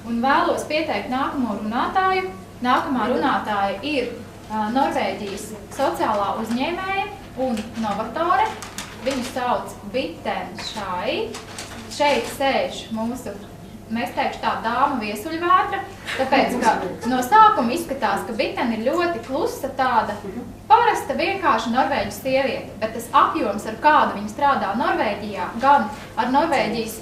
un vēlos pieteikt nākamo runātāju. Nākamā runātāja ir Norvēģijas sociālā uzņēmēja un novatore. Viņu sauc Bitten Schei. Šeit sēž mūsu, mēs teikšu tā, dāma viesuļvētra, tāpēc, ka no sākuma izskatās, ka Bitten ir ļoti klusa, tāda parasta, vienkārši norvēģu sieviete, bet tas apjoms, ar kādu viņa strādā Norvēģijā, gan ar Norvēģijas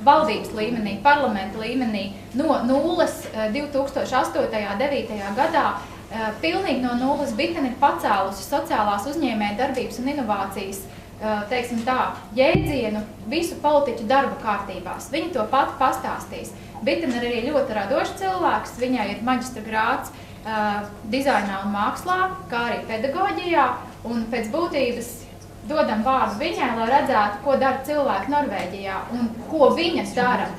valdības līmenī, parlamenta līmenī, no nulles 2008.–2009. Gadā, pilnīgi no nulles Bitten ir pacēlusi sociālās uzņēmējdarbības un inovācijas, teiksim tā, jēdzienu visu politiķu darba kārtībās. Viņa to pati pastāstīs. Bitten ir arī ļoti radošs cilvēks, viņai ir maģistra grāds dizainā un mākslā, kā arī pedagoģijā, un pēc būtības dodam vārdu viņai, lai redzētu, ko dara cilvēki Norvēģijā un ko viņa dara,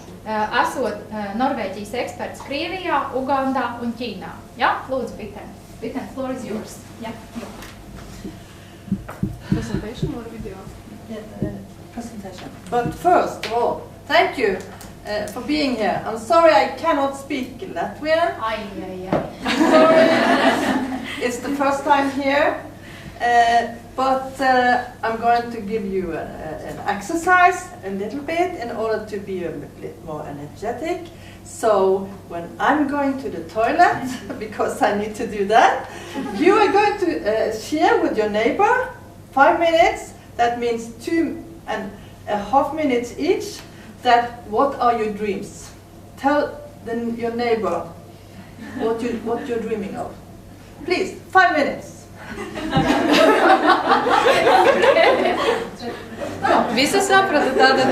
esot Norvēģijas eksperts Krievijā, Ugandā un Ķīnā. Ja? Lūdzu, Bitten. Bitten, floor is yours. Ja? Presentation or video? Yeah, presentation. But first of all, thank you for being here. I'm sorry I cannot speak Latvian. Sorry, it's the first time here. But I'm going to give you an exercise a little bit in order to be a bit more energetic. So when I'm going to the toilet, because I need to do that, you are going to share with your neighbor 5 minutes. That means 2.5 minutes each. That what are your dreams? Tell your neighbor what you're dreaming of. Please, 5 minutes. Visi saprata tātad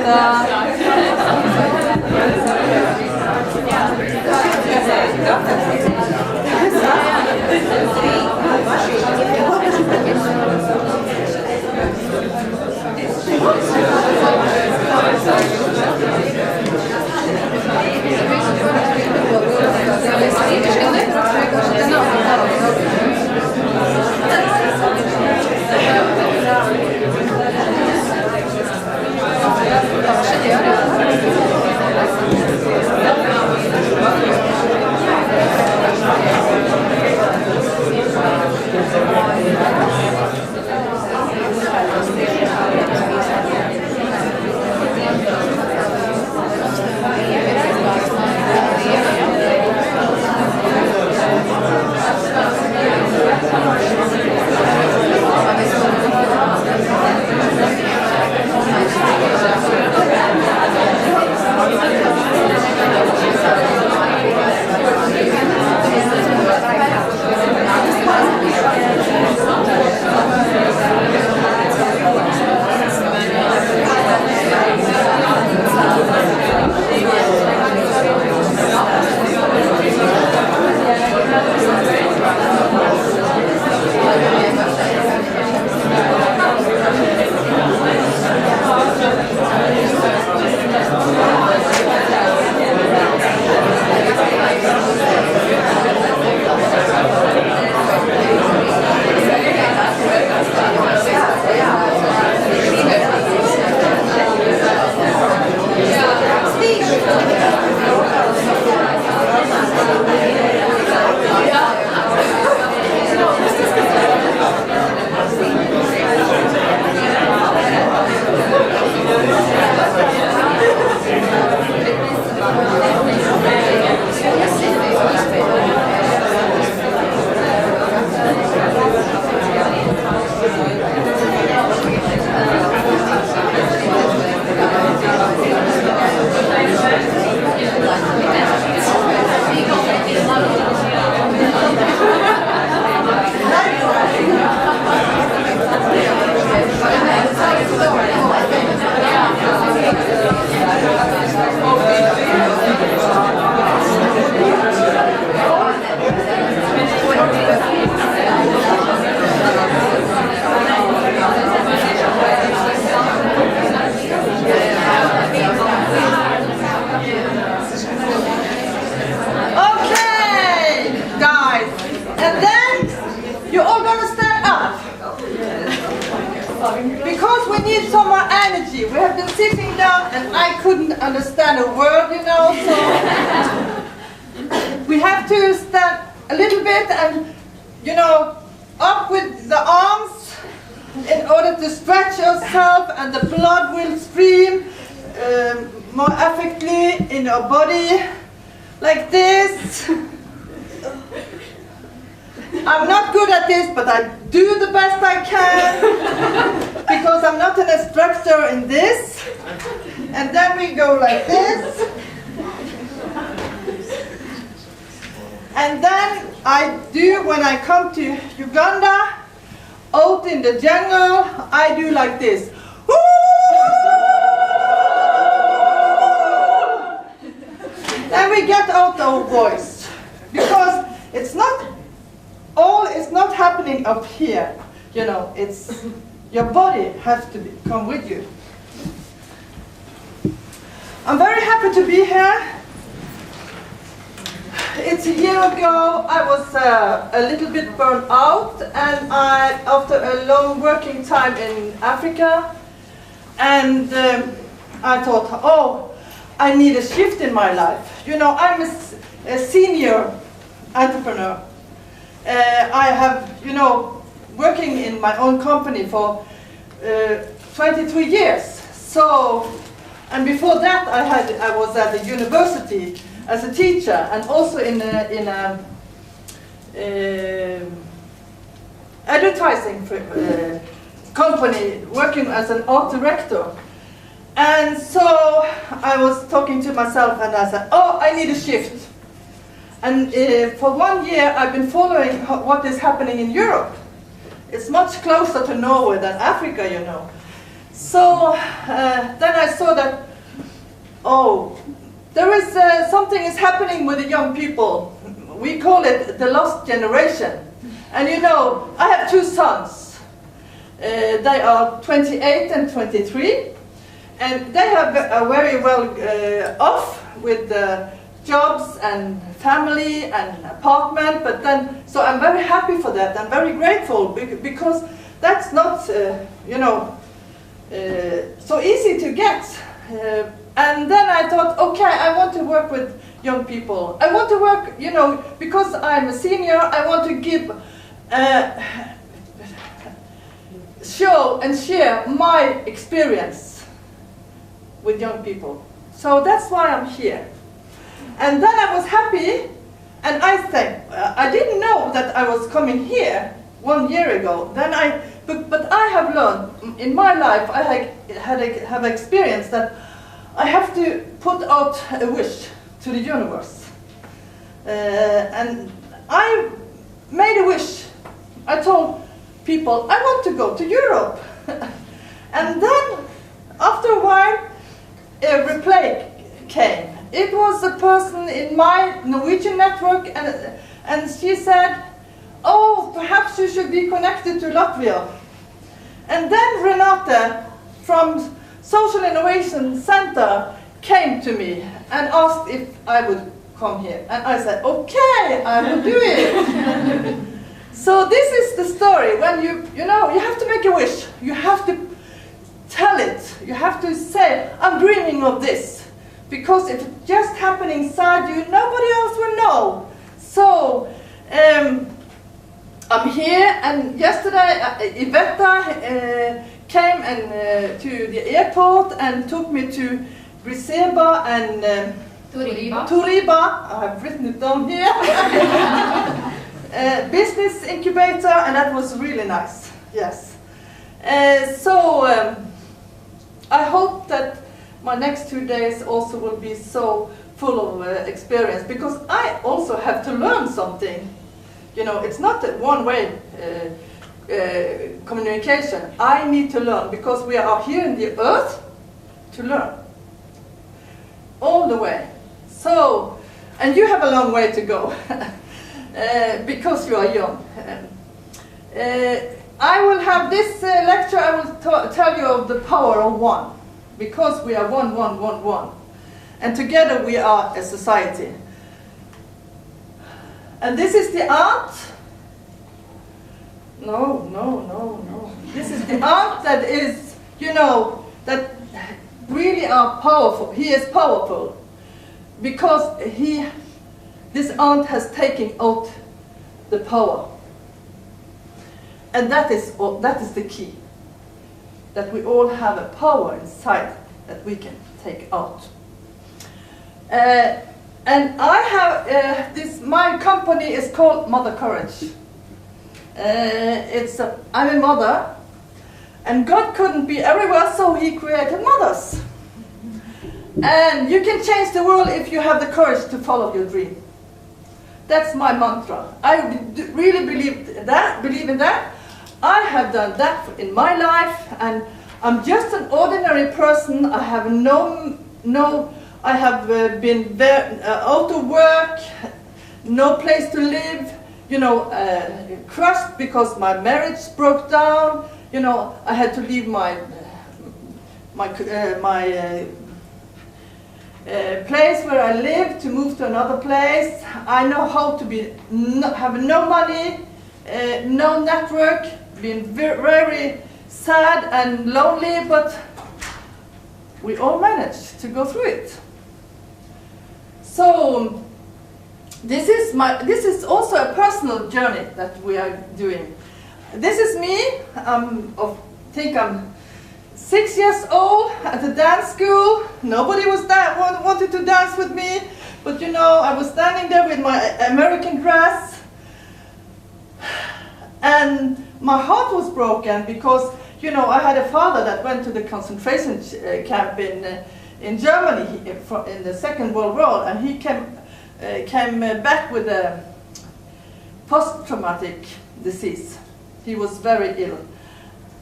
Because we need some more energy. We have been sitting down and I couldn't understand a word, you know, so bit and, you know, up with the arms in order to stretch yourself, and the blood will stream more effectively in your body, like this. I'm not good at this, but I do the best I can, because I'm not an instructor in this. And then we go like this. And then I do, when I come to Uganda, out in the jungle, I do like this. Then we get out our voice, because it's not happening up here, you know. It's your body has to come with you. I'm very happy to be here. It's a year ago I was a little bit burned out, and after a long working time in Africa, and I thought, oh, I need a shift in my life. You know, I'm a senior entrepreneur. I have, you know, working in my own company for 23 years. So, and before that I was at the university as a teacher, and also in a advertising company, working as an art director. And so I was talking to myself, and I said, oh, I need a shift. And for 1 year I've been following what is happening in Europe. It's much closer to Norway than Africa, you know. So then I saw that, oh, there is something is happening with the young people. We call it the lost generation. And you know, I have 2 sons. They are 28 and 23. And they are very well off with jobs and family and apartment. But then, so I'm very happy for that. I'm very grateful, because that's not, you know, so easy to get. And then I thought, okay, I want to work with young people. I want to work, you know, because I'm a senior, I want to give, show and share my experience with young people. So that's why I'm here. And then I was happy, and I think, I didn't know that I was coming here 1 year ago. Then but I have learned in my life, I have experienced that I have to put out a wish to the universe. And I made a wish. I told people, I want to go to Europe. And then, after a while, a reply came. It was a person in my Norwegian network, and she said, oh, perhaps you should be connected to Latvia. And then Renate from Social Innovation Center came to me and asked if I would come here. And I said, okay, I will do it. So this is the story. When you know, you have to make a wish. You have to tell it. You have to say, I'm dreaming of this. Because if it's just happening inside you, nobody else will know. So I'm here, and yesterday Iveta came to the airport and took me to Briseba and Turiba. I have written it down here. Business incubator, and that was really nice. Yes. So I hope that my next 2 days also will be so full of experience, because I also have to learn something. You know, it's not a one-way communication. I need to learn, because we are here in the earth to learn. All the way. So, and you have a long way to go, because you are young. I will have this lecture, I will tell you of the power of one. Because we are one. And together we are a society. And this is the art. No. This is the art that is, you know, that really are powerful. He is powerful. Because this art has taken out the power. And that is the key. That we all have a power inside that we can take out. And I have my company is called Mother Courage. I'm a mother, and God couldn't be everywhere, so He created mothers. And you can change the world if you have the courage to follow your dream. That's my mantra. I really believe in that. I have done that in my life, and I'm just an ordinary person. I have I have been out of work, no place to live, crushed because my marriage broke down. I had to leave my place where I live to move to another place. I know how to have no money, no network, been very sad and lonely, but we all managed to go through it. So this is also a personal journey that we are doing. This is me. I think I'm 6 years old at the dance school. Nobody wanted to dance with me, but I was standing there with my American dress, and my heart was broken because I had a father that went to the concentration camp in Germany in the Second World War, and he came back with a post-traumatic disease. He was very ill.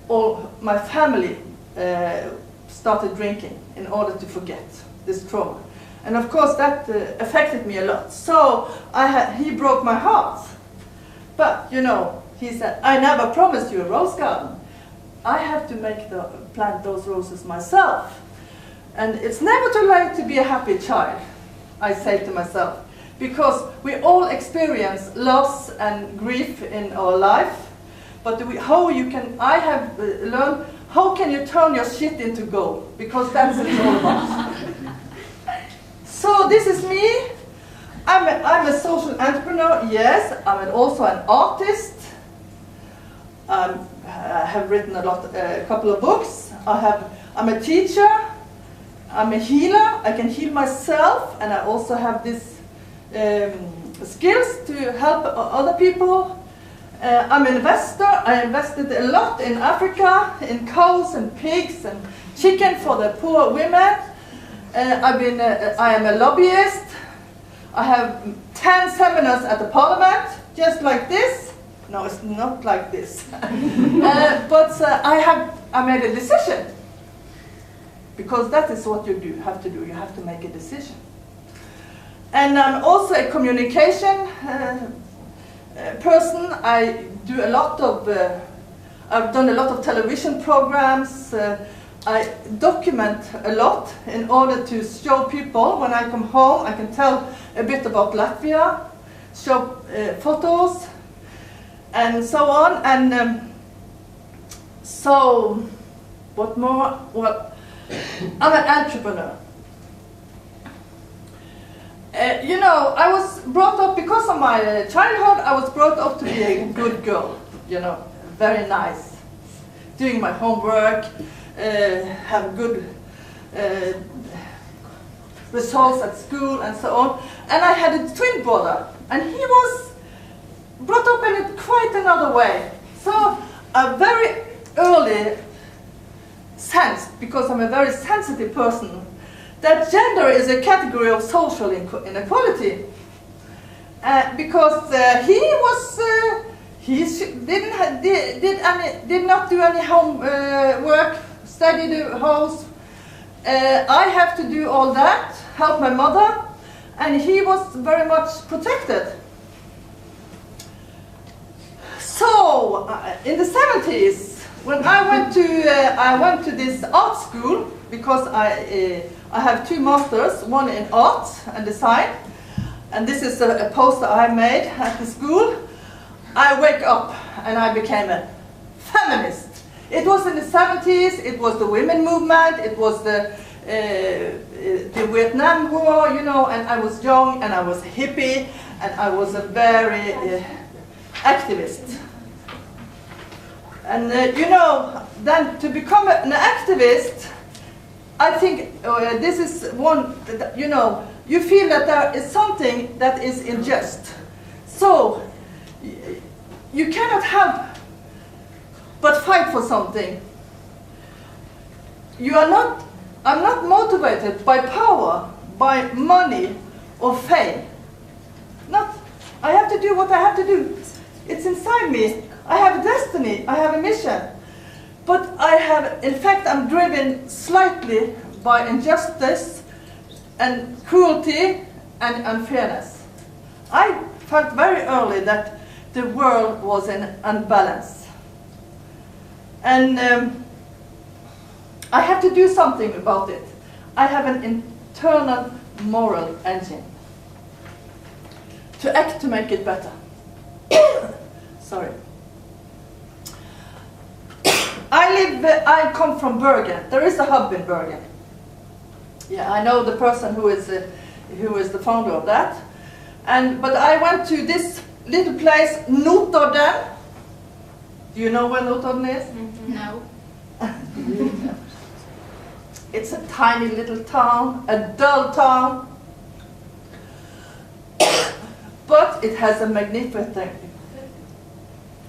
All my family started drinking in order to forget this trauma, and of course that affected me a lot. So he broke my heart, but he said, "I never promised you a rose garden. I have to plant those roses myself. And it's never too late to be a happy child," I say to myself, because we all experience loss and grief in our life. But I have learned, how can you turn your shit into gold? Because that's what it's all about. So this is me. I'm a social entrepreneur, yes. I'm also an artist. I have written a couple of books. I'm a teacher. I'm a healer. I can heal myself, and I also have these skills to help other people. I'm an investor. I invested a lot in Africa, in cows and pigs and chicken for the poor women. I am a lobbyist. I have 10 seminars at the parliament, just like this. No, it's not like this. But I made a decision. Because that is what you have to do. You have to make a decision. And I'm also a communication person. I've done a lot of television programs. I document a lot in order to show people. When I come home, I can tell a bit about Latvia, show photos, and so on. And so, what more? Well, I'm an entrepreneur. I was brought up, because of my childhood, I was brought up to be a good girl, very nice, doing my homework, have good results at school and so on. And I had a twin brother, and he was brought up in quite another way. So a very early sense, because I'm a very sensitive person, that gender is a category of social inequality. Because he did not do any homework, study the house. I have to do all that, help my mother, and he was very much protected. So in the 70s, when I went to this art school, because I have 2 masters, one in art and design, and this is a poster I made at the school. I wake up and I became a feminist. It was in the 70s, it was the women movement, it was the Vietnam War, and I was young and I was hippie, and I was a very activist. And you know, then to become an activist, I think this is one, you know, you feel that there is something that is unjust. So you cannot have but fight for something. You are not, I'm not motivated by power, by money or fame. Not, I have to do what I have to do. It's inside me. I have a destiny, I have a mission. But I have, in fact, I'm driven slightly by injustice and cruelty and unfairness. I felt very early that the world was in unbalance. And I have to do something about it. I have an internal moral engine to act to make it better. Sorry. I come from Bergen. There is a hub in Bergen. Yeah, I know the person who is the founder of that. But I went to this little place, Notodden. Do you know where Notodden is? No. It's a tiny little town, a dull town. But it has a magnificent...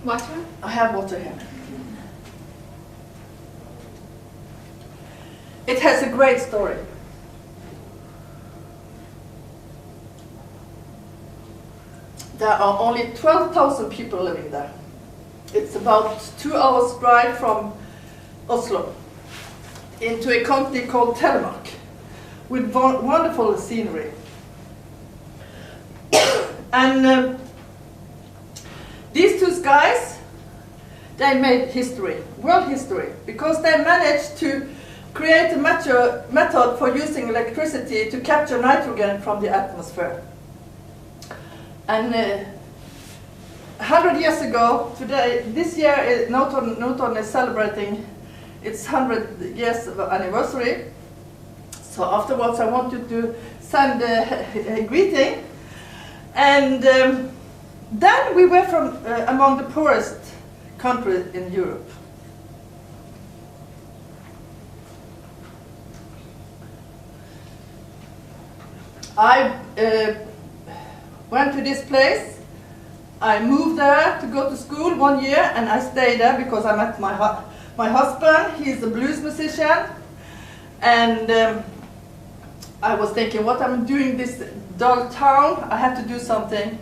Water? I have water here. It has a great story. There are only 12,000 people living there. It's about 2 hours drive from Oslo into a country called Telemark with wonderful scenery. And these two guys, they made history, world history, because they managed to create a method for using electricity to capture nitrogen from the atmosphere. And 100 years ago, today, this year, Notodden is celebrating its 100 years anniversary. So afterwards, I wanted to send a greeting. And then we were from among the poorest countries in Europe. I went to this place. I moved there to go to school 1 year, and I stayed there because I met my husband. He's a blues musician, and I was thinking, what I'm doing this dull town, I have to do something,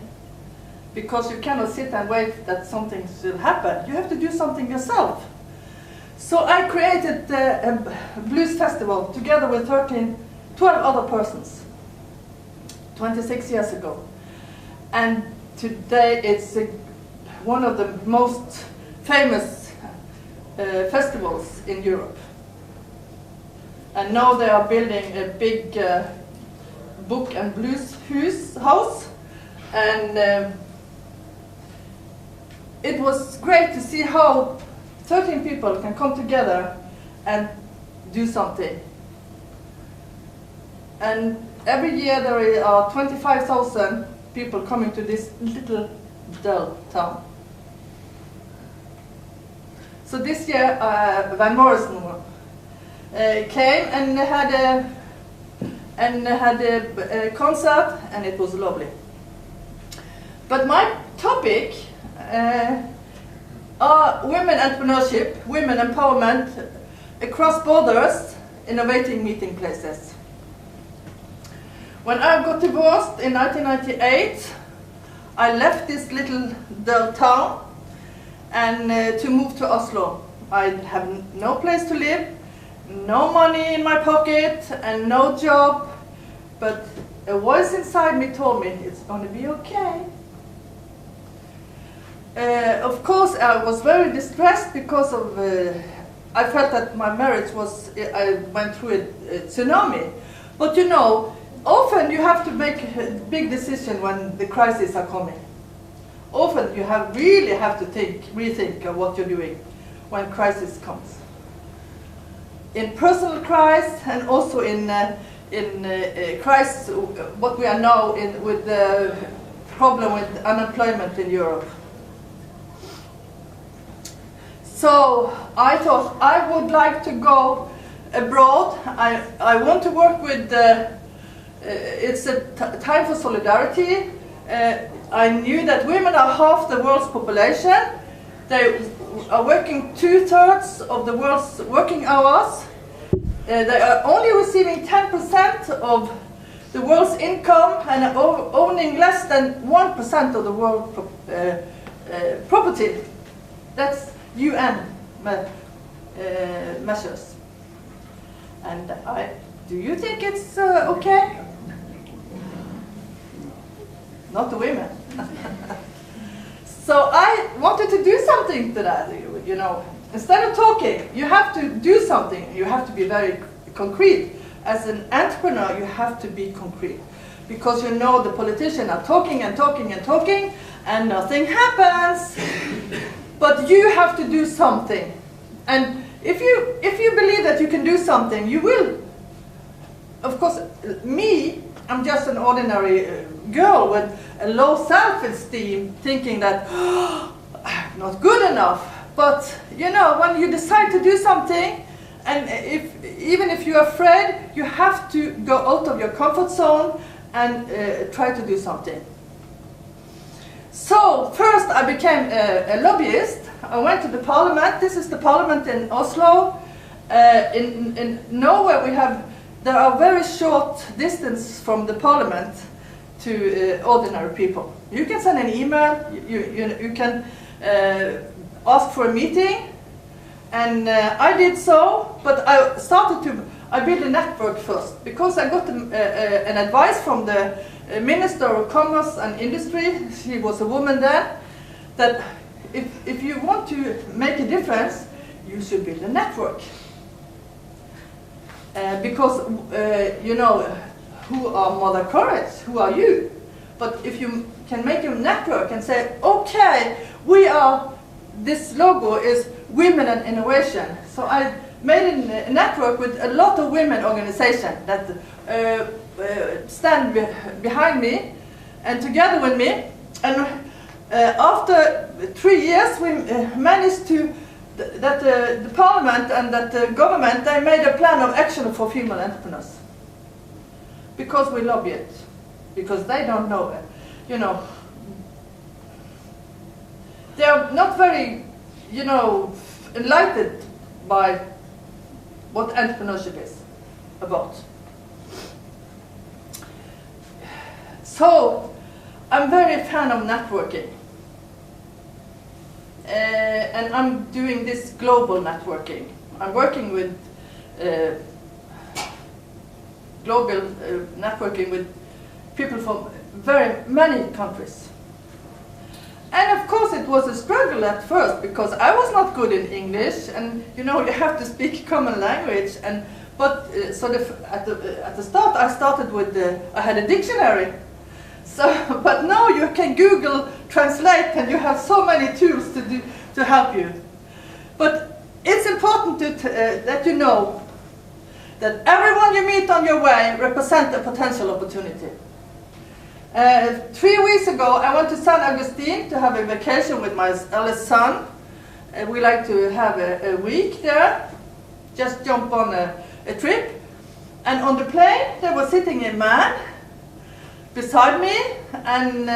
because you cannot sit and wait that something will happen. You have to do something yourself. So I created a blues festival together with 12 other persons. 26 years ago, and today it's one of the most famous festivals in Europe. And now they are building a big book and blues house, and it was great to see how 13 people can come together and do something. And every year there are 25,000 people coming to this little dull town. So this year Van Morrison came and had a concert, and it was lovely. But my topic are women entrepreneurship, women empowerment across borders, innovating meeting places. When I got divorced in 1998, I left this little dull town and to move to Oslo. I have no place to live, no money in my pocket, and no job. But a voice inside me told me it's going to be okay. Of course, I was very distressed because of I felt that my marriage was, I went through a tsunami. But you know, often you have to make a big decision when the crises are coming. Often you really have to rethink of what you're doing when crisis comes. In personal crisis, and also in crisis, what we are now in with the problem with unemployment in Europe. So I thought I would like to go abroad. I want to work with, it's a time for solidarity. I knew that women are half the world's population. They are working 2/3 of the world's working hours. They are only receiving 10% of the world's income and owning less than 1% of the world's property. That's UN measures. And do you think it's okay? Not the women. So I wanted to do something to that, you know. Instead of talking, you have to do something. You have to be very concrete. As an entrepreneur, you have to be concrete. Because you know the politicians are talking and talking and talking, and nothing happens. But you have to do something. And if you believe that you can do something, you will. Of course, me, I'm just an ordinary girl with a low self-esteem, thinking that, oh, I'm not good enough. But, you know, when you decide to do something, and even if you're afraid, you have to go out of your comfort zone and try to do something. So, first I became a lobbyist. I went to the parliament. This is the parliament in Oslo. In Norway, there are very short distance from the parliament to ordinary people. You can send an email, you can ask for a meeting, and I did so, but I built a network first, because I got an advice from the Minister of Commerce and Industry. She was a woman then, that if you want to make a difference, you should build a network. Because, you know, who are Mother Courage? Who are you? But if you can make a network and say, okay, this logo is Women and Innovation. So I made a network with a lot of women organizations that stand behind me and together with me. And after 3 years, we managed to that the parliament and that the government, they made a plan of action for female entrepreneurs. Because we lobby it. Because they don't know it. You know, they are not very, you know, enlightened by what entrepreneurship is about. So, I'm very fan of networking. And I'm doing this global networking. I'm working with global networking with people from very many countries. And of course it was a struggle at first, because I was not good in English, and you know, you have to speak common language. But at the start I started with I had a dictionary. So, but now you can Google Translate, and you have so many tools to help you. But it's important that you know that everyone you meet on your way represents a potential opportunity. 3 weeks ago, I went to San Agustin to have a vacation with my eldest son. We like to have a week there, just jump on a trip. And on the plane, there was sitting a man beside me, and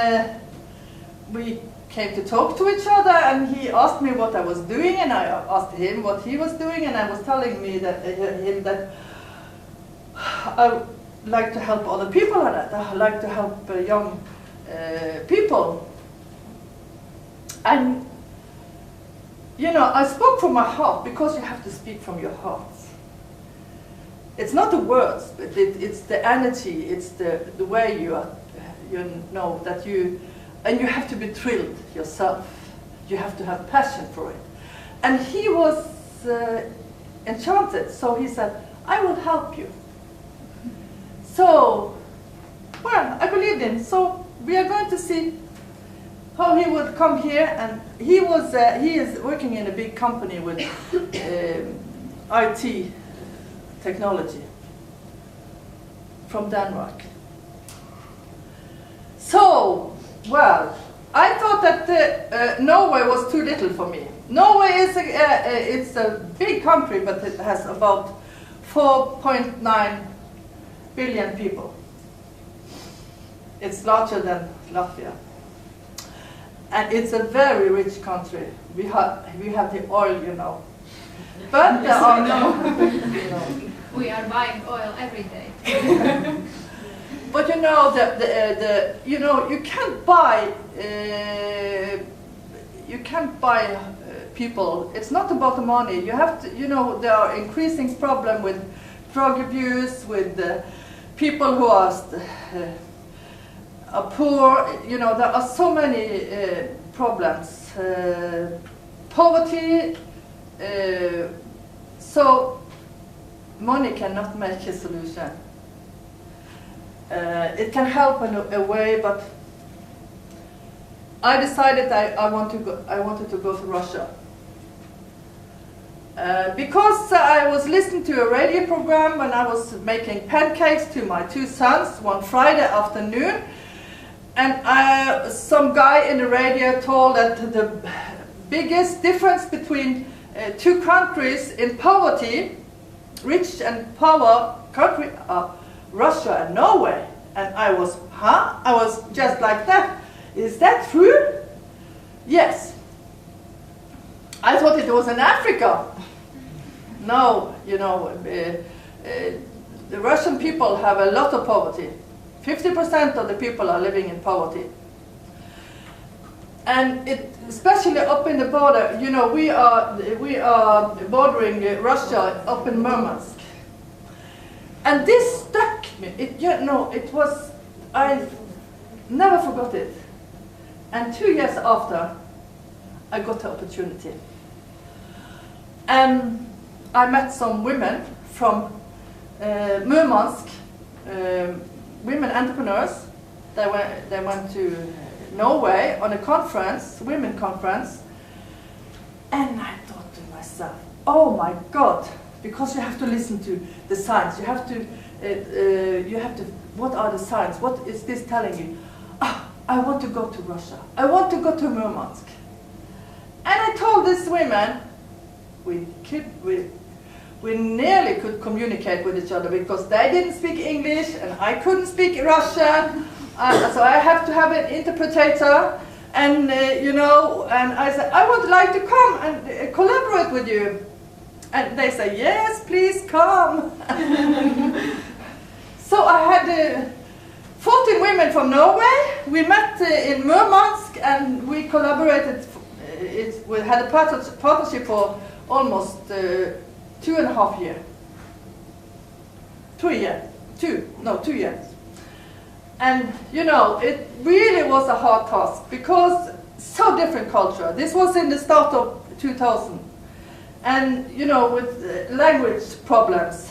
we came to talk to each other, and he asked me what I was doing, and I asked him what he was doing, and I was telling him that I like to help other people, and I like to help young people. And you know, I spoke from my heart, because you have to speak from your heart. It's not the words, but it's the energy, it's the way you know that and you have to be thrilled yourself. You have to have passion for it. And he was enchanted, so he said, I will help you. So, well, I believed him. So we are going to see how he would come here, and he is working in a big company with IT technology from Denmark. So, well, I thought that Norway was too little for me. Norway is it's a big country, but it has about 4.9 billion people. It's larger than Latvia. And it's a very rich country. We have the oil, you know. But there are We are buying oil every day. But you know you can't buy people. It's not about the money. You have to, there are increasing problem with drug abuse, with people who are poor. There are so many problems. Poverty. So money cannot make a solution. It can help in a way, but I decided I wanted to go to Russia. Because I was listening to a radio program when I was making pancakes to my 2 sons one Friday afternoon, and some guy in the radio told that the biggest difference between 2 countries in poverty, rich and poor country, are Russia and Norway. And I was, I was just like that. Is that true? Yes. I thought it was in Africa. No, the Russian people have a lot of poverty. 50% of the people are living in poverty. And especially up in the border, we are bordering Russia up in Murmansk. And this stuck me. It was, I never forgot it. And 2 years after, I got the opportunity. And I met some women from Murmansk, women entrepreneurs. They went to Norway on a conference, women conference, and I thought to myself, oh my God, because you have to listen to the signs, you have to, what are the signs, what is this telling you? I want to go to Russia, I want to go to Murmansk. And I told these women, we nearly could communicate with each other because they didn't speak English and I couldn't speak Russian. So I have to have an interpreter, and and I said, I would like to come and collaborate with you. And they say, yes, please come. So I had 14 women from Norway. We met in Murmansk and we collaborated. We had a partnership for almost 2.5 years. 2 years. 2 years. And it really was a hard task because so different culture. This was in the start of 2000, and with language problems.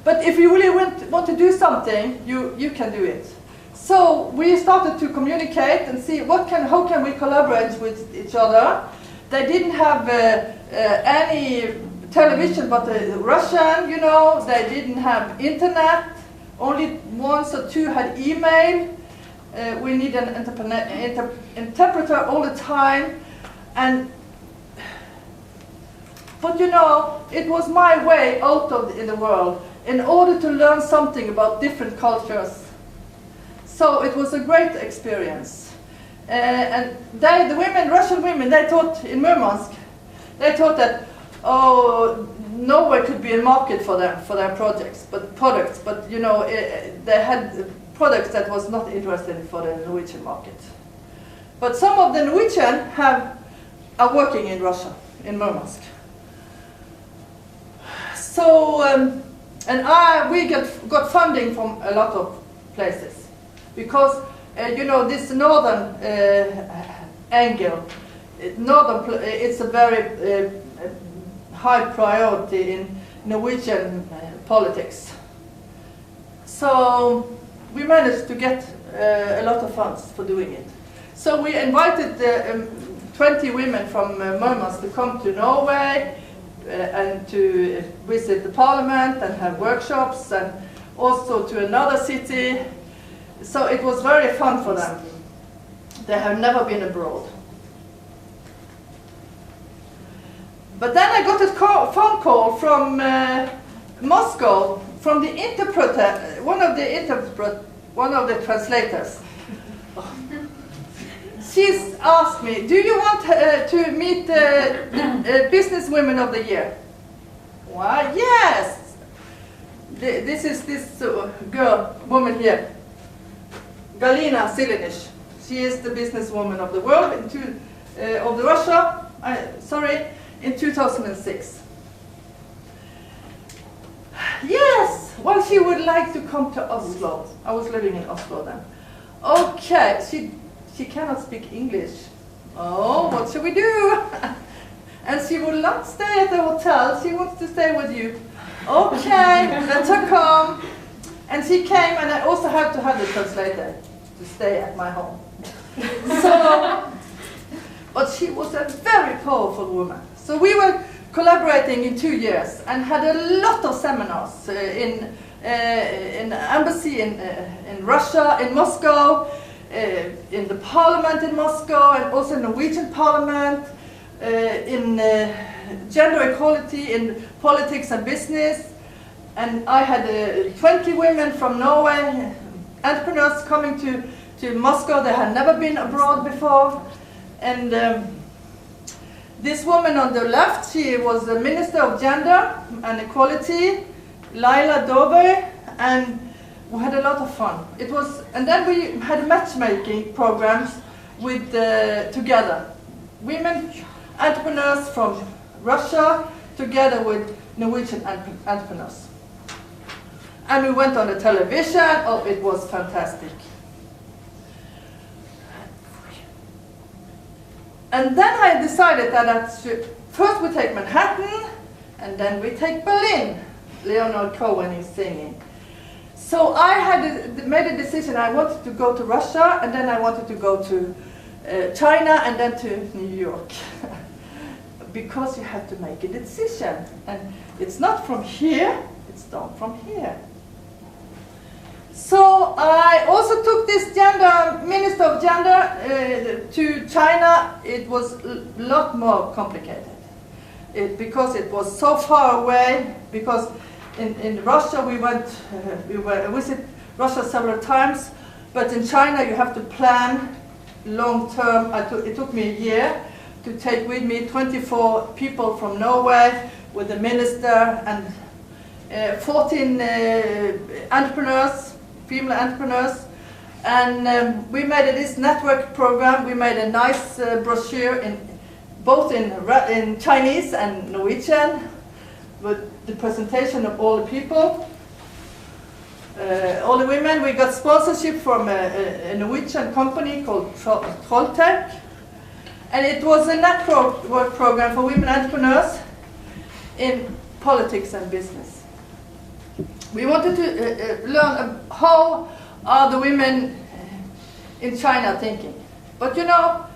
But if you really want to do something, you can do it. So we started to communicate and see how can we collaborate with each other. They didn't have any television but Russian. They didn't have internet. Only 1 or 2 had email. We need an interpreter all the time. But it was my way out in the world in order to learn something about different cultures. So it was a great experience. And the women, Russian women, they thought in Murmansk, they thought that, Norway could be a market for them, for their products, but they had products that was not interesting for the Norwegian market. But some of the Norwegian are working in Russia, in Murmansk. So, we got funding from a lot of places, because this northern angle, it's a very high priority in Norwegian politics. So we managed to get a lot of funds for doing it. So we invited 20 women from Murmansk to come to Norway and to visit the parliament and have workshops, and also to another city. So it was very fun for them. They have never been abroad. But then I got a phone call from Moscow, from the interpreter, one of the translators. She's asked me, do you want to meet the businesswomen of the year? Why, yes. This is this woman here, Galina Silinish. She is the businesswoman of the world of the Russia. In 2006. Yes, well, she would like to come to Oslo. I was living in Oslo then. Okay, she cannot speak English. Oh, what shall we do? And she will not stay at the hotel. She wants to stay with you. Okay, let her come. And she came, and I also had to have the translator to stay at my home. So, but she was a very powerful woman. So we were collaborating in 2 years and had a lot of seminars in embassy in Russia, in Moscow, in the parliament in Moscow, and also in Norwegian parliament, in gender equality, in politics and business. And I had 20 women from Norway, entrepreneurs coming to Moscow. They had never been abroad before. And this woman on the left, she was the Minister of Gender and Equality, Laila Dove, and we had a lot of fun. It was, and then we had matchmaking programs with together, women entrepreneurs from Russia together with Norwegian entrepreneurs. And we went on the television. Oh, it was fantastic. And then I decided that first we take Manhattan, and then we take Berlin. Leonard Cohen is singing. So I had made a decision. I wanted to go to Russia, and then I wanted to go to China, and then to New York. Because you have to make a decision. And it's not from here, it's done from here. So I also took this Minister of Gender to China. It was a lot more complicated because it was so far away. Because in Russia we visited Russia several times, but in China you have to plan long term. It took me a year to take with me 24 people from Norway with the minister and 14 entrepreneurs. Female entrepreneurs, and we made this network program. We made a nice brochure both in Chinese and Norwegian, with the presentation of all the people, all the women. We got sponsorship from a Norwegian company called Trolltech, and it was a network program for women entrepreneurs in politics and business. We wanted to learn how are the women in China thinking. But you know,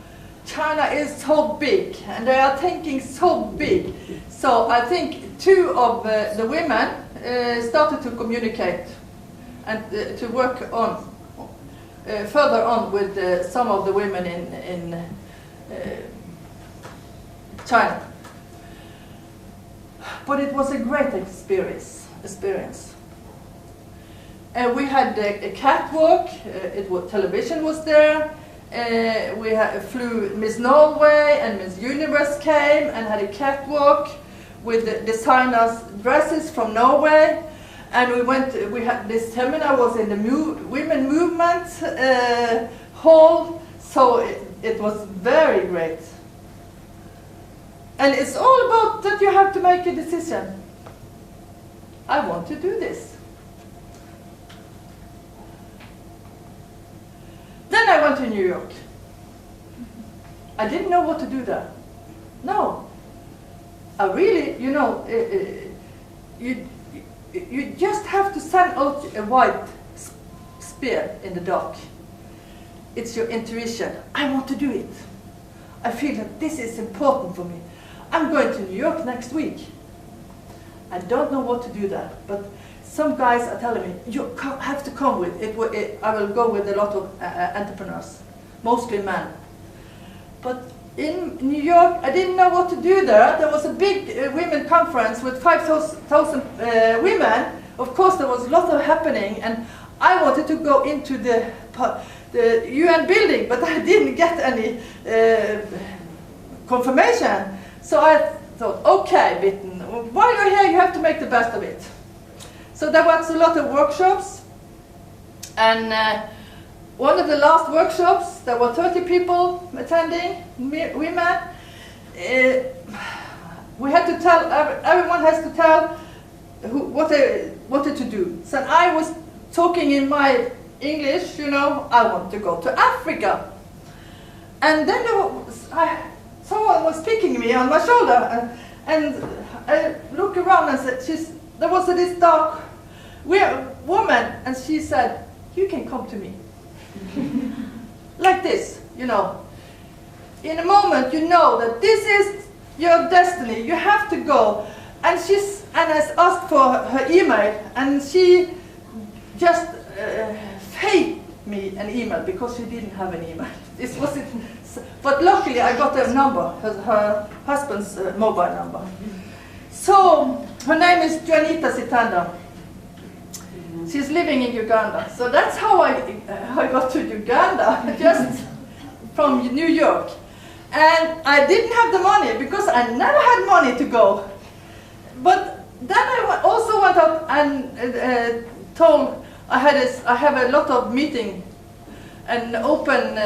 China is so big, and they are thinking so big. So I think 2 of the women started to communicate and to work on further on with some of the women in China. But it was a great experience. We had a catwalk. Television was there. We flew Miss Norway and Miss Universe came and had a catwalk with the designers' dresses from Norway. And we had this seminar was in the women movement hall. So it was very great. And it's all about that you have to make a decision. I want to do this. Then I went to New York. I didn't know what to do there. No. I really, you know, you just have to send out a white spear in the dark. It's your intuition. I want to do it. I feel that this is important for me. I'm going to New York next week. I don't know what to do there, but some guys are telling me, you have to come with it. I will go with a lot of entrepreneurs, mostly men. But in New York, I didn't know what to do there. There was a big women conference with 5,000 women. Of course, there was a lot of happening, and I wanted to go into the UN building, but I didn't get any confirmation. So I thought, okay, Bitten, while you're here, you have to make the best of it. So there was a lot of workshops, and one of the last workshops, there were 30 people attending, women. We had to tell, everyone has to tell what they wanted to do. So I was talking in my English, you know, I want to go to Africa. And then someone was picking me on my shoulder, and I looked around and said, there was this dark woman, and she said, you can come to me. Like this, you know. In a moment, you know that this is your destiny. You have to go. And I asked for her email, and she just faked me an email because she didn't have an email. This wasn't. But luckily, I got her number, her husband's mobile number. So her name is Juanita Sitanda. She's living in Uganda. So that's how I got to Uganda, just from New York. And I didn't have the money because I never had money to go. But then I also went up and told, I have a lot of meetings and open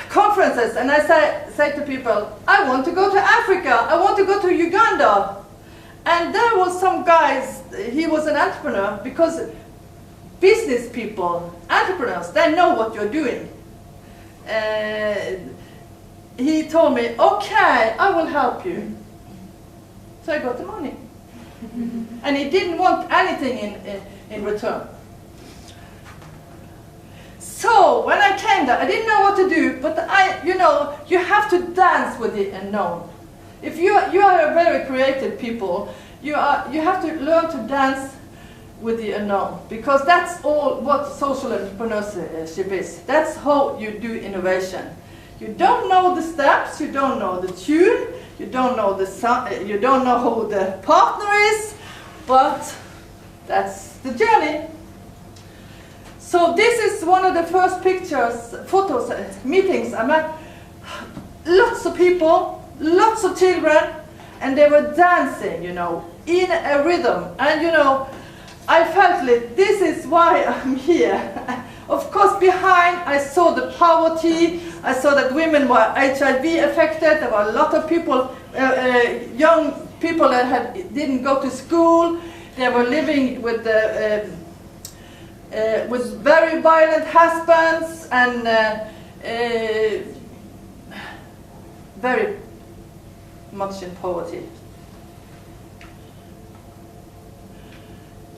conferences, and I say to people, I want to go to Africa, I want to go to Uganda. And there was some guys, he was an entrepreneur, because business people, entrepreneurs, they know what you're doing. He told me, okay, I will help you. So I got the money. And he didn't want anything in return. So when I came there, I didn't know what to do, but you have to dance with the unknown. If you are a very creative people, you have to learn to dance with the unknown, because that's all what social entrepreneurship is. That's how you do innovation. You don't know the steps, you don't know the tune, you don't know the song, you don't know who the partner is, but that's the journey. So this is one of the first pictures, photos, meetings. I met lots of people, lots of children, and they were dancing, in a rhythm. And I felt like this is why I'm here. Of course, behind I saw the poverty. I saw that women were HIV affected. There were a lot of people, young people that didn't go to school. They were living with very violent husbands and very much in poverty.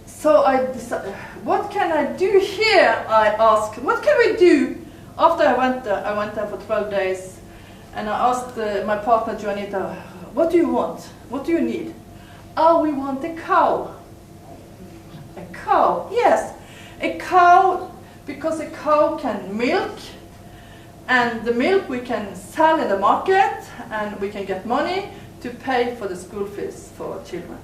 So I decided, what can I do here? I asked, what can we do? After I went there for 12 days, and I asked my partner Juanita, what do you want? What do you need? Oh, we want a cow. A cow, yes. A cow, because a cow can milk, and the milk we can sell in the market, and we can get money to pay for the school fees for children.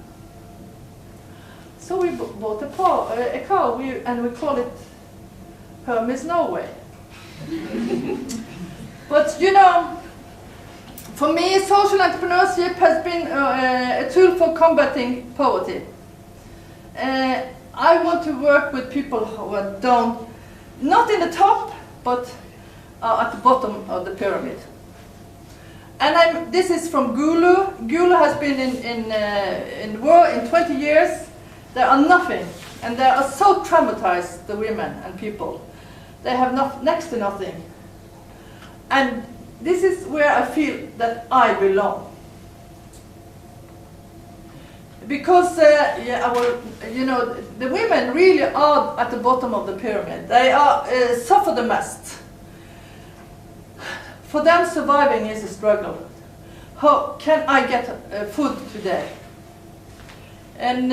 So we bought a cow, and we call it her Miss Norway. But for me, social entrepreneurship has been a tool for combating poverty. I want to work with people who are down, not in the top, but at the bottom of the pyramid. And this is from Gulu. Gulu has been in war in 20 years. They are nothing, and they are so traumatized, the women and people. They have next to nothing. And this is where I feel that I belong. Because, the women really are at the bottom of the pyramid. They are suffer the most. For them, surviving is a struggle. How can I get food today? And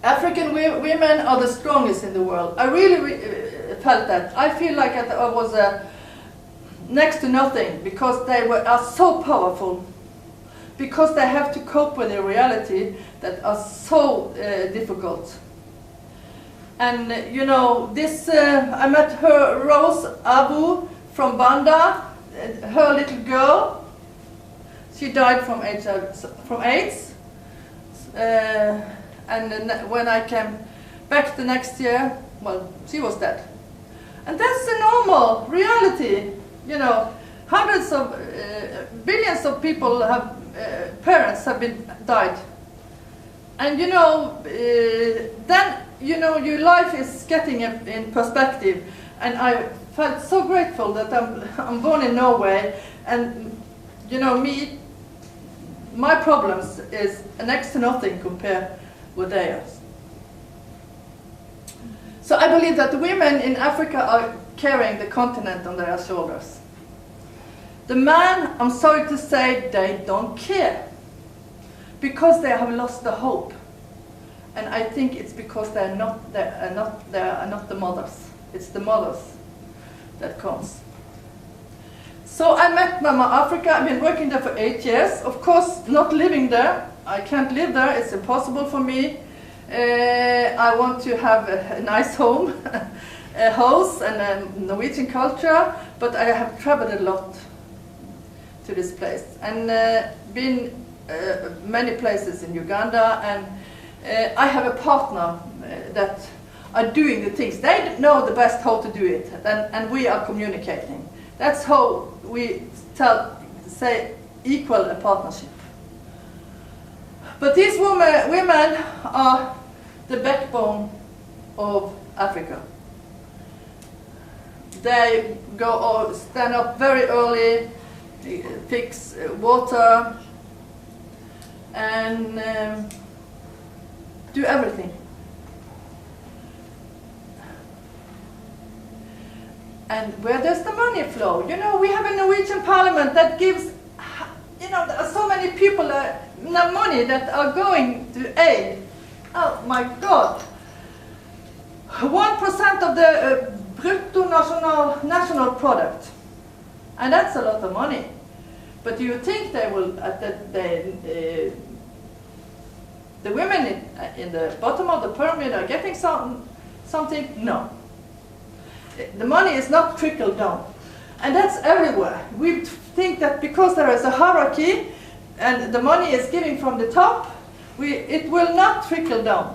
African women are the strongest in the world. I really felt that. I feel like I was next to nothing because they are so powerful, because they have to cope with a reality that are so difficult. And you know, this I met her, Rose Abu from Banda, her little girl. She died from AIDS. And then when I came back the next year, well, she was dead. And that's the normal reality. You know, hundreds of, billions of people have, parents have died. And you know, then, you know, your life is getting in perspective. And I felt so grateful that I'm born in Norway. And, you know, my problems is next to nothing compared with theirs. So I believe that the women in Africa are carrying the continent on their shoulders. The men, I'm sorry to say, they don't care. Because they have lost the hope. And I think it's because they are not the mothers. It's the mothers that comes. So I met Mama Africa. I've been working there for 8 years. Of course, not living there. I can't live there. It's impossible for me. I want to have a nice home, a house, and a Norwegian culture. But I have traveled a lot to this place and been many places in Uganda. And I have a partner that are doing the things. They know the best how to do it, and we are communicating. That's how we say equal a partnership. But these women are the backbone of Africa. They go stand up very early, fix water, and do everything. And where does the money flow? You know, we have a Norwegian parliament that gives, you know, there are so many people, money that are going to aid. Oh my God. 1% of the brutto national product. And that's a lot of money. But do you think they will, the women in the bottom of the pyramid are getting something? No. The money is not trickled down. And that's everywhere. We think that because there is a hierarchy and the money is given from the top, it will not trickle down.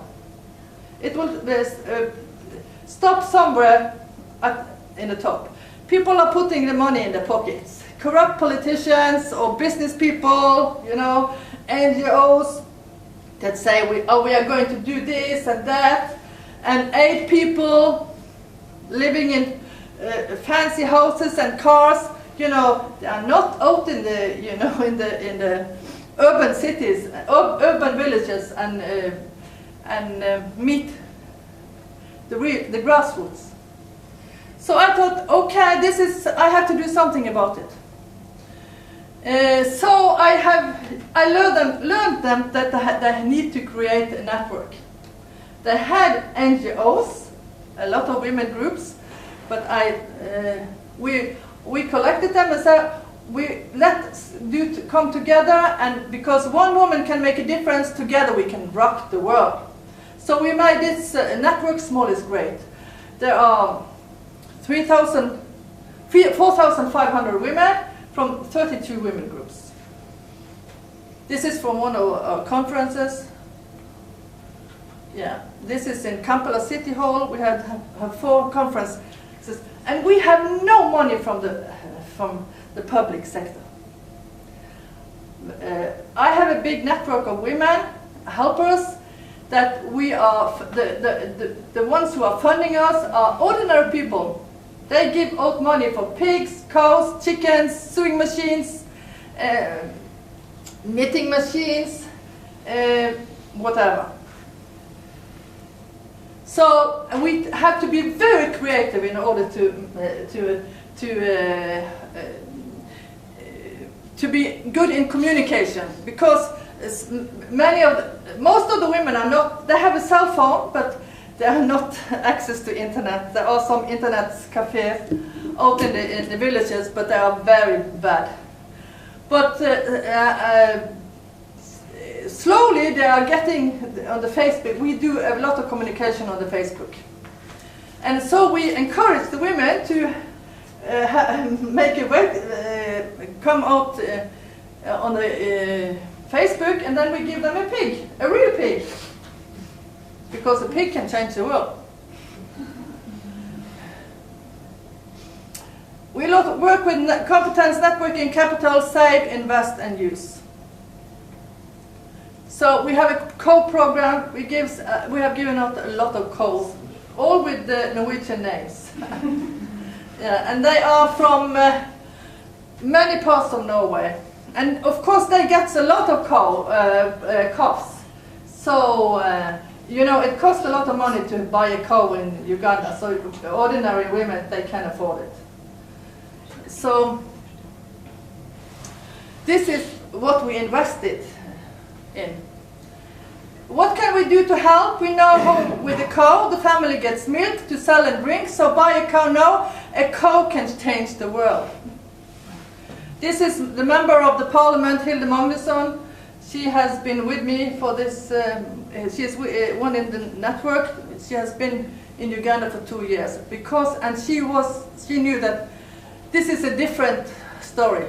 It will stop somewhere in the top. People are putting the money in their pockets. Corrupt politicians or business people, you know, NGOs that say, we are going to do this and that, and aid people living in fancy houses and cars. You know, they are not out in the, you know, in the urban cities, urban villages, and meet the grassroots. So I thought, okay, I have to do something about it. So I learned them that they need to create a network. They had NGOs, a lot of women groups, but we collected them and said, let's come together, and because one woman can make a difference, together we can rock the world. So we made this network. Small is great. There are 4,500 women from 32 women groups. This is from one of our conferences. Yeah, this is in Kampala City Hall. We have 4 conferences, and we have no money from the public sector. I have a big network of women helpers that we are the ones who are funding us are ordinary people. They give out money for pigs, cows, chickens, sewing machines, knitting machines, whatever. So we have to be very creative in order to be good in communication, because most of the women are not. They have a cell phone, but They have not access to internet. There are some internet cafes out in the villages, but they are very bad. But slowly they are getting on the Facebook. We do a lot of communication on the Facebook. And so we encourage the women to make a come out on the Facebook, and then we give them a pig, a real pig. Because a pig can change the world. We work with competence, networking, capital, save, invest, and use. So we have a co-program. We have given out a lot of codes, all with the Norwegian names. Yeah, and they are from many parts of Norway. And of course they get a lot of calves. So you know, it costs a lot of money to buy a cow in Uganda, so ordinary women, they can afford it. So this is what we invested in. What can we do to help? We know how with a cow the family gets milk to sell and drink, so buy a cow now. A cow can change the world. This is the member of the parliament, Hilde Magnusson. She has been with me for this, she is one in the network. She has been in Uganda for 2 years and she knew that this is a different story.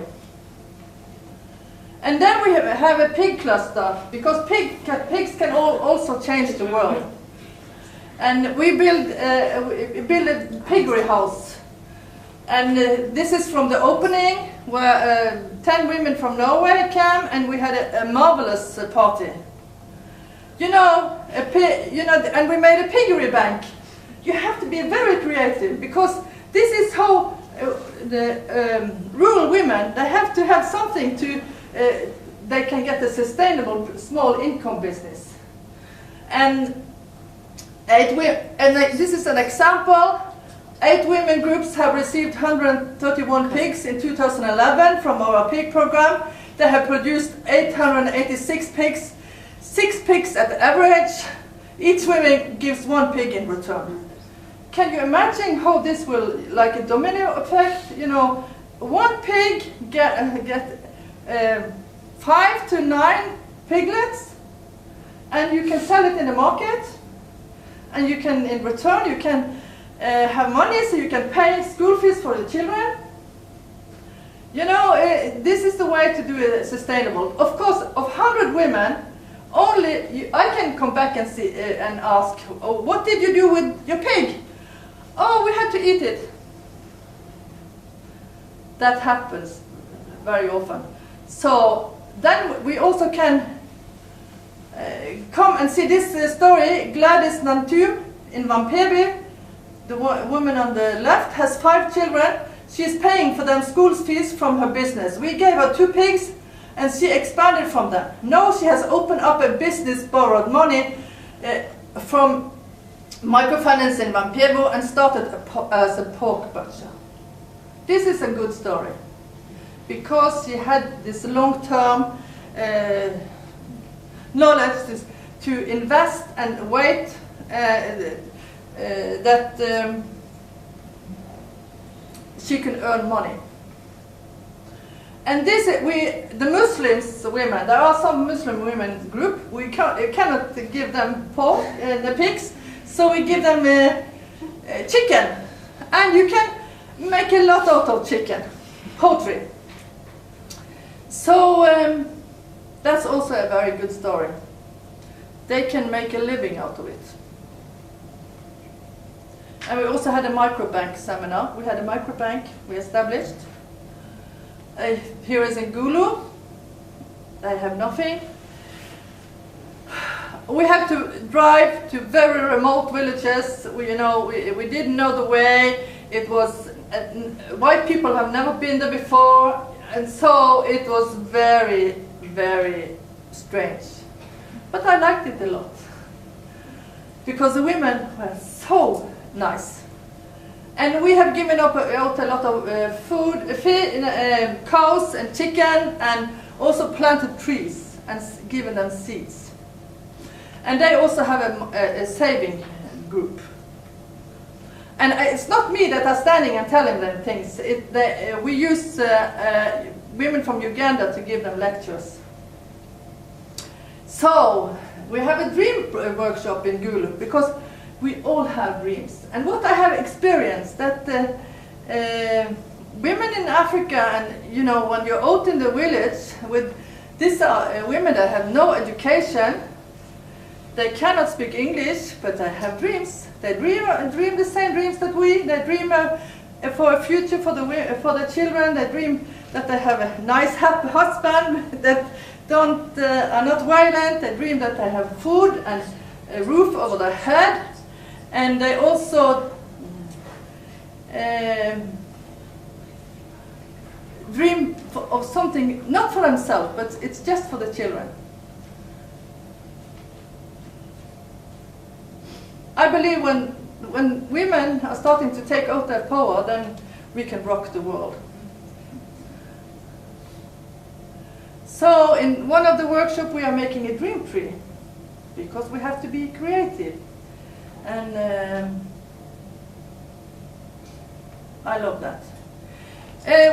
And then we have a pig cluster, because pigs can also change the world. And we build a piggery house. And this is from the opening, where 10 women from Norway came, and we had a marvelous party. You know, and we made a piggery bank. You have to be very creative, because this is how the rural women, they have to have something to, they can get a sustainable small income business. And this is an example. 8 women groups have received 131 pigs in 2011 from our pig program. They have produced 886 pigs, 6 pigs at average. Each woman gives 1 pig in return. Can you imagine how this will, like a domino effect? You know, 1 pig get 5 to 9 piglets, and you can sell it in the market, and you can, in return, you can have money so you can pay school fees for the children. You know, this is the way to do it sustainable. Of course, of 100 women, only I can come back and see and ask, oh, what did you do with your pig? Oh, we had to eat it. That happens very often. So then we also can come and see this story. Gladys Nantum in Vampebe. The woman on the left has 5 children. She's paying for them school fees from her business. We gave her 2 pigs and she expanded from them. Now she has opened up a business, borrowed money from microfinance in Vampebo, and started as a pork butcher. This is a good story, because she had this long-term knowledge to invest and wait that she can earn money. And this, the Muslims women, there are some Muslim women group, we cannot give them pork, the pigs, so we give them chicken. And you can make a lot out of chicken, poultry. So that's also a very good story. They can make a living out of it. And we also had a microbank seminar. We had a microbank we established. Here is in Gulu. They have nothing. We have to drive to very remote villages. We didn't know the way. It was white people have never been there before, and so it was very, very strange. But I liked it a lot, because the women were so nice. And we have given out a lot of food, cows and chicken, and also planted trees and given them seeds. And they also have a saving group. And it's not me that are standing and telling them things. We use women from Uganda to give them lectures. So we have a dream workshop in Gulu because we all have dreams. And what I have experienced that women in Africa, and you know, when you're out in the village with these are women that have no education, they cannot speak English, but they have dreams. They dream the same dreams that we. They dream for a future for the children. They dream that they have a nice, happy husband that are not violent. They dream that they have food and a roof over their head, and they also dream of something not for themselves, but it's just for the children. I believe when women are starting to take out their power, then we can rock the world. So in one of the workshops we are making a dream tree, because we have to be creative. And I love that.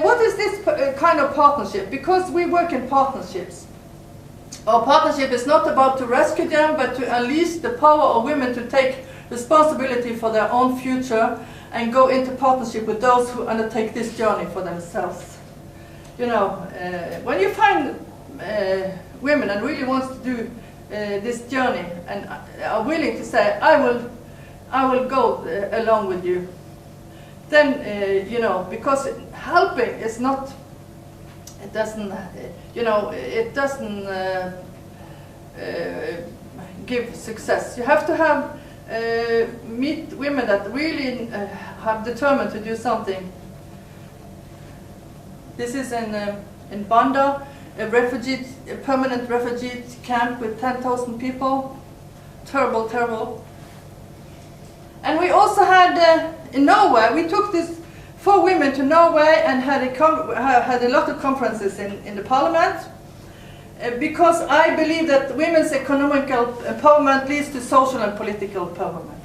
What is this kind of partnership? Because we work in partnerships. Our partnership is not about to rescue them, but to unleash the power of women to take responsibility for their own future and go into partnership with those who undertake this journey for themselves. You know, when you find women and really wants to do this journey and are willing to say, I will go along with you, then you know, because helping is not, it doesn't, you know, it doesn't give success. You have to have meet women that really have determined to do something. This is in Banda, a permanent refugee camp with 10,000 people. Terrible, terrible. And we also had in Norway, we took these 4 women to Norway and had a lot of conferences in the parliament. Because I believe that women's economical empowerment leads to social and political empowerment.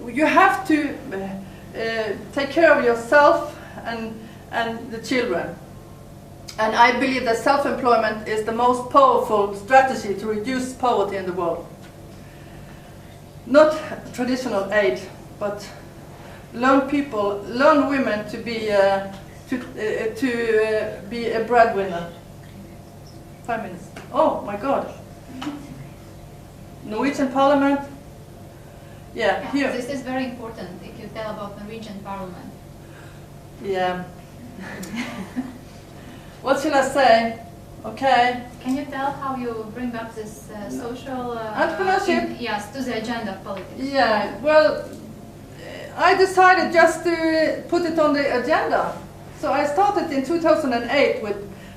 You have to take care of yourself and the children. And I believe that self-employment is the most powerful strategy to reduce poverty in the world. Not traditional aid, but learn women to be a breadwinner. 5 minutes. Oh my God. Norwegian Parliament. Yeah, here. This is very important if you tell about Norwegian Parliament. Yeah. What should I say? Okay. Can you tell how you bring up this social entrepreneurship? Yes, to the agenda of politics. Yeah. Well, I decided just to put it on the agenda. So I started in 2008 with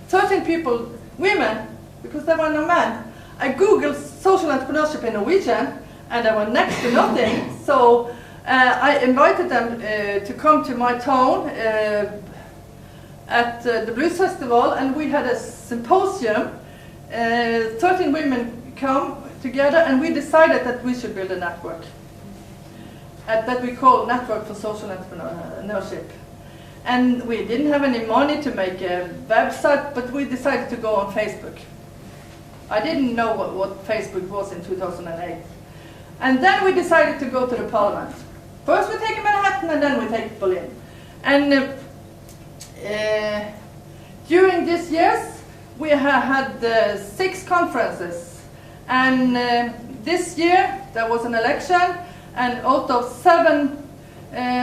13 people. Women, because there were no men. I googled social entrepreneurship in Norwegian, and there were next to nothing. So I invited them to come to my town at the Blues Festival, and we had a symposium. 13 women come together, and we decided that we should build a network that we call Network for Social Entrepreneurship. And we didn't have any money to make a website, but we decided to go on Facebook. I didn't know what Facebook was in 2008. And then we decided to go to the parliament. First we take Manhattan and then we take Berlin. And during these years we have had 6 conferences. And this year there was an election, and out of 7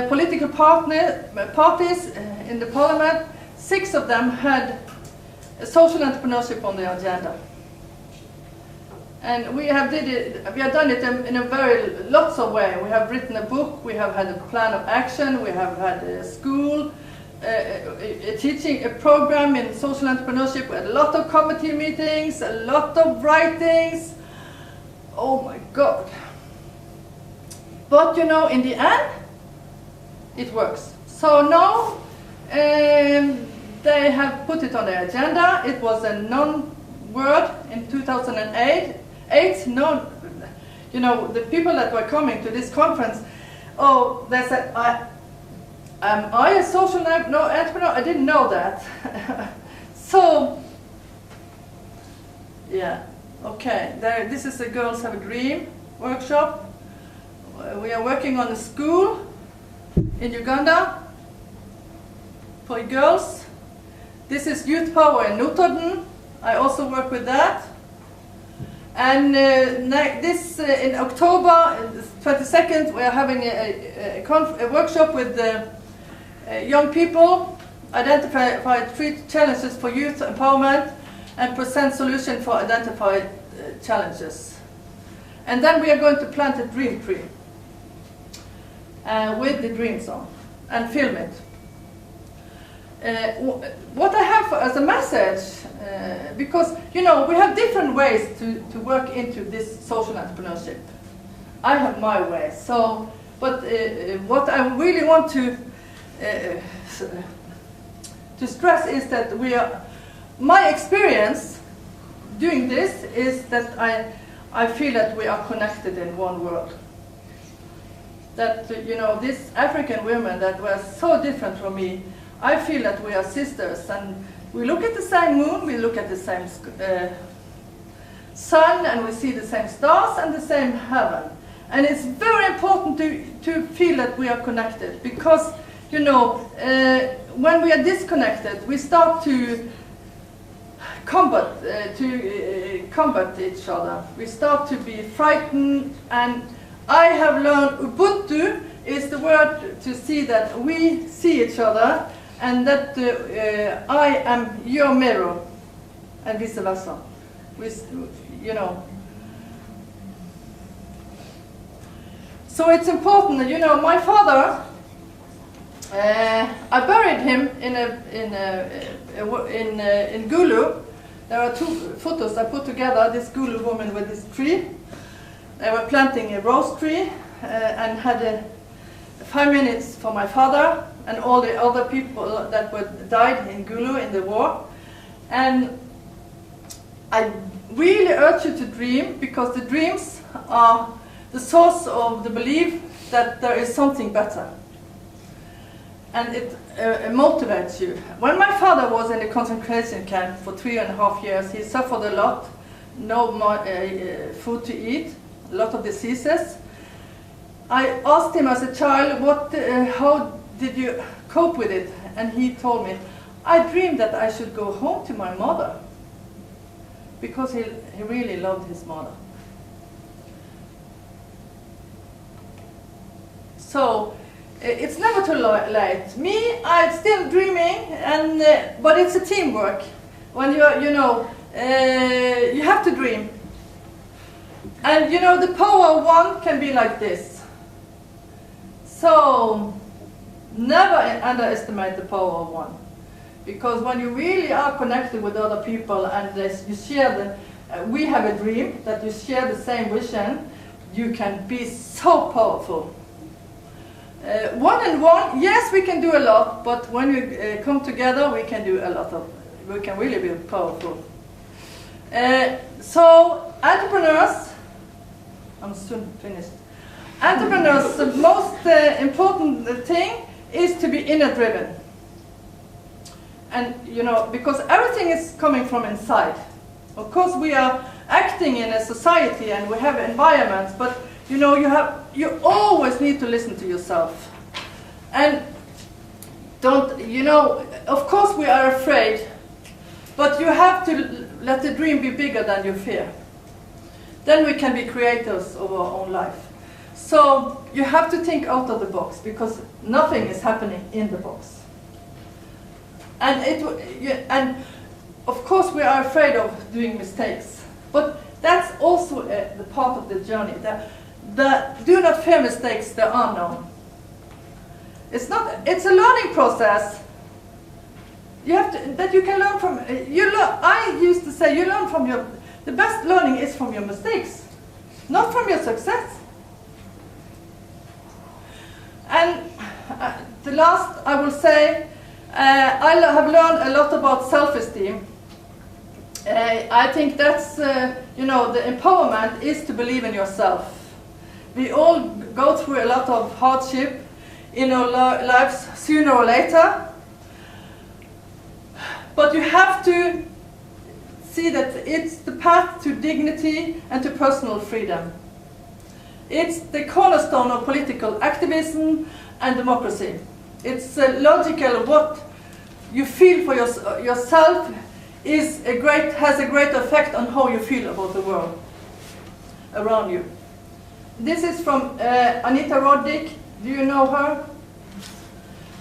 political parties in the parliament, 6 of them had social entrepreneurship on the agenda. And we have done it in a very lots of ways. We have written a book, we have had a plan of action, we have had a school, a program in social entrepreneurship. We had a lot of committee meetings, a lot of writings. Oh my God. But you know, in the end, it works. So now they have put it on the agenda. It was a non-word in 2008. you know, the people that were coming to this conference, oh, they said, am I a social entrepreneur? I didn't know that. So, yeah, okay. This is the Girls Have a Dream workshop. We are working on a school in Uganda for girls. This is Youth Power in Notodden. I also work with that. And in October 22nd, we are having a workshop with young people, identify 3 challenges for youth empowerment, and present solutions for identified challenges. And then we are going to plant a dream tree with the dream song and film it. What I have as a message, because you know we have different ways to work into this social entrepreneurship. I have my way. So, but what I really want to stress is that my experience doing this is that I feel that we are connected in one world. That you know, these African women that were so different from me, I feel that we are sisters, and we look at the same moon, we look at the same sun, and we see the same stars and the same heaven. And it's very important to feel that we are connected, because you know, when we are disconnected, we start to combat each other. We start to be frightened, and I have learned Ubuntu is the word to see that we see each other, and that I am your mirror, and vice versa. You know. So it's important that, you know, my father, I buried him in Gulu. There are 2 photos I put together. This Gulu woman with this tree. They were planting a rose tree and had 5 minutes for my father and all the other people that died in Gulu in the war. And I really urge you to dream, because the dreams are the source of the belief that there is something better. And it motivates you. When my father was in a concentration camp for 3.5 years, he suffered a lot, no more, food to eat, a lot of diseases. I asked him as a child, how did you cope with it? And he told me, I dreamed that I should go home to my mother, because he really loved his mother. So it's never too late. Me, I'm still dreaming, and but it's a teamwork. When you have to dream. And you know, the power of one can be like this. So never underestimate the power of one, because when you really are connected with other people and you share we have a dream, that you share the same vision, you can be so powerful. One and one, yes, we can do a lot, but when we come together, we can do a lot we can really be powerful. So entrepreneurs, I'm soon finished. Entrepreneurs, the most important thing is to be inner driven. And you know, because everything is coming from inside. Of course, we are acting in a society and we have environments, but you know, you always need to listen to yourself. And of course we are afraid, but you have to let the dream be bigger than your fear. Then we can be creators of our own life. So you have to think out of the box, because nothing is happening in the box. And of course we are afraid of doing mistakes, but that's also the part of the journey. Do not fear mistakes, they are known. It's a learning process. You have to, that you can learn from. I used to say, you learn from the best learning is from your mistakes, not from your success. And the last I will say, I have learned a lot about self-esteem. I think that's, the empowerment is to believe in yourself. We all go through a lot of hardship in our lives sooner or later. But you have to see that it's the path to dignity and to personal freedom. It's the cornerstone of political activism and democracy. It's logical. What you feel for yourself has a great effect on how you feel about the world around you. This is from Anita Roddick. Do you know her?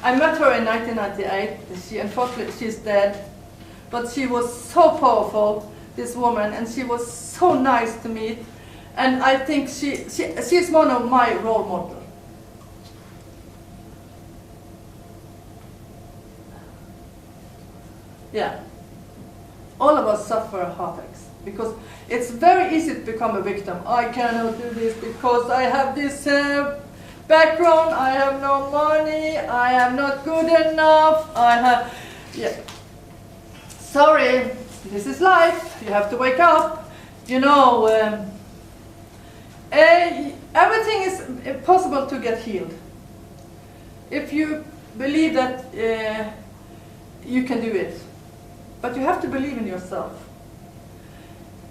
I met her in 1998. Unfortunately, she's dead. But she was so powerful, this woman, and she was so nice to meet. And I think she's one of my role models. Yeah. All of us suffer heartaches because it's very easy to become a victim. I cannot do this because I have this background, I have no money, I am not good enough, yeah. Sorry, this is life, you have to wake up. You know, everything is possible to get healed. If you believe that you can do it. But you have to believe in yourself.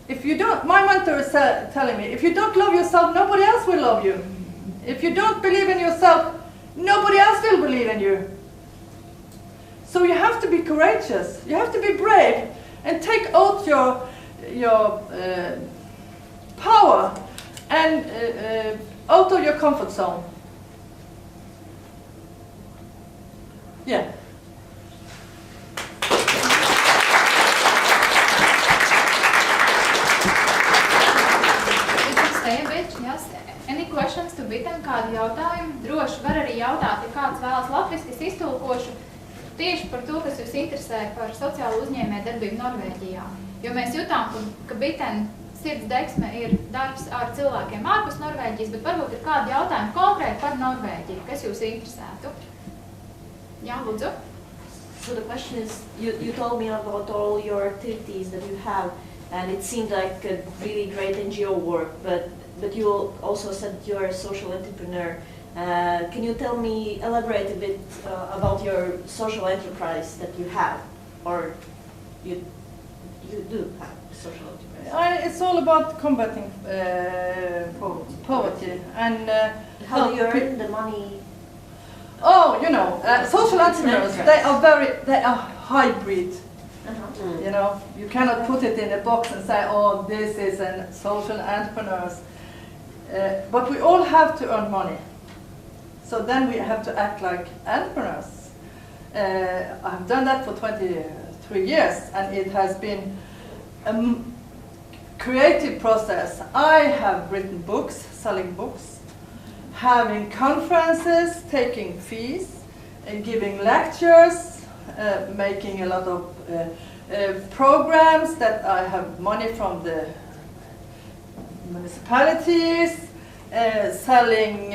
If you don't, my mentor is telling me, if you don't love yourself, nobody else will love you. If you don't believe in yourself, nobody else will believe in you. So you have to be courageous. You have to be brave and take out your power and out of your comfort zone. Yeah. Any questions to Bitten? Kādi jautājumi? Droši var arī jautāt, ja kāds vēlas latviski, es iztulkošu tieši par to, kas jūs interesē par sociālo uzņēmējdarbību Norvēģijā. Jo mēs jutām, ka Bitten sirds deksme ir darbs ar cilvēkiem ārpus Norvēģijas, bet varbūt ir kādi jautājumi konkrēti par Norvēģiju, kas jūs interesētu. Jā, lūdzu. So the question is, you told me about all your activities that you have, and it seemed like a really great NGO work, but you also said you're a social entrepreneur. Can you elaborate a bit about your social enterprise that you have, or you do have social enterprise? It's all about combating poverty and how do you earn the money? Oh, you know, social entrepreneurs. They are hybrid. You know, you cannot put it in a box and say, oh, this is a social entrepreneur. But we all have to earn money. So then we have to act like entrepreneurs. I've done that for 23 years, and it has been a creative process. I have written books, selling books, having conferences, taking fees, and giving lectures, making a lot of programs that I have money from the municipalities, selling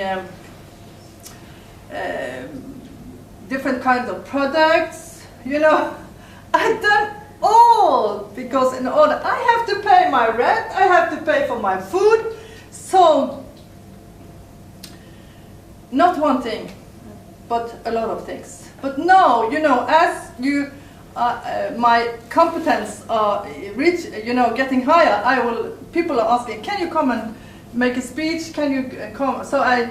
different kinds of products. You know, I've done all because in order I have to pay my rent, I have to pay for my food. So not one thing, but a lot of things. But no, you know, as you my competence reach, you know, getting higher, people are asking, can you come and make a speech? Can you come? So I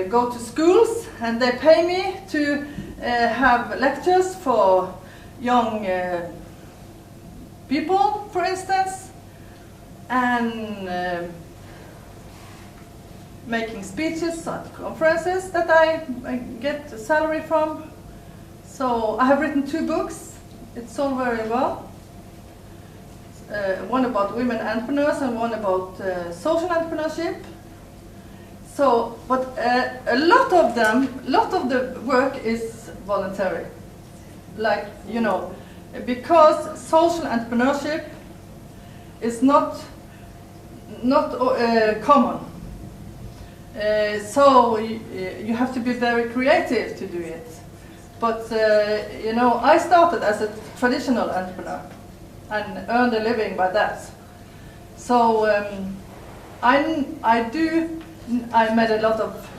go to schools and they pay me to have lectures for young people, for instance, and making speeches at conferences that I get a salary from. So I have written 2 books. It's sold very well. One about women entrepreneurs and one about social entrepreneurship. So, but a lot of the work is voluntary. Like, you know, because social entrepreneurship is not common. So you have to be very creative to do it. But you know, I started as a traditional entrepreneur and earned a living by that. So I do I made a lot of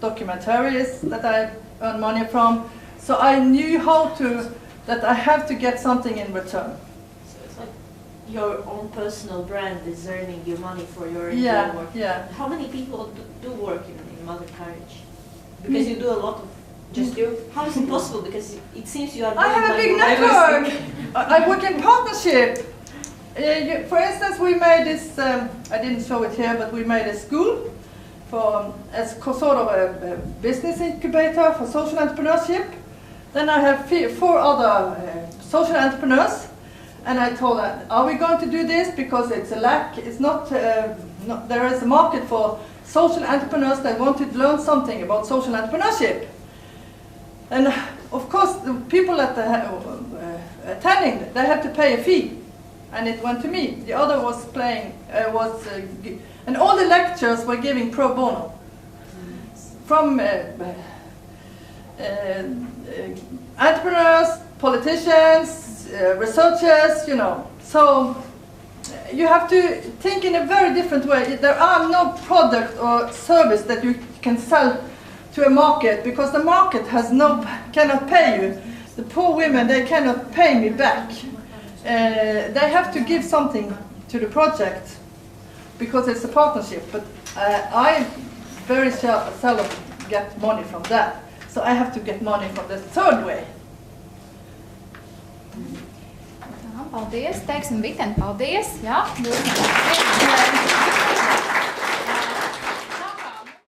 documentaries that I earn money from. So I knew that I have to get something in return. So it's like your own personal brand is earning you money for your Yeah, work. yeah. How many people do work in Mother Courage? Because you do a lot of, just you. How is it possible? Because it seems you are I have a big network. I work in partnership. For instance, we made this, I didn't show it here, but we made a school as sort of a business incubator for social entrepreneurship. Then I have 4 other social entrepreneurs, and I told them, are we going to do this? Because it's a lack, it's not, there is a market for social entrepreneurs that want to learn something about social entrepreneurship. And of course, the people that attending, they have to pay a fee. And it went to me. The other was and all the lectures were giving pro bono. From entrepreneurs, politicians, researchers, you know. So you have to think in a very different way. There are no product or service that you can sell to a market, because the market cannot pay you. The poor women, they cannot pay me back. They have to give something to the project because it's a partnership, but I very seldom get money from that. So I have to get money from the third way. Paldies, teiksim, Bitten, paldies. Jā,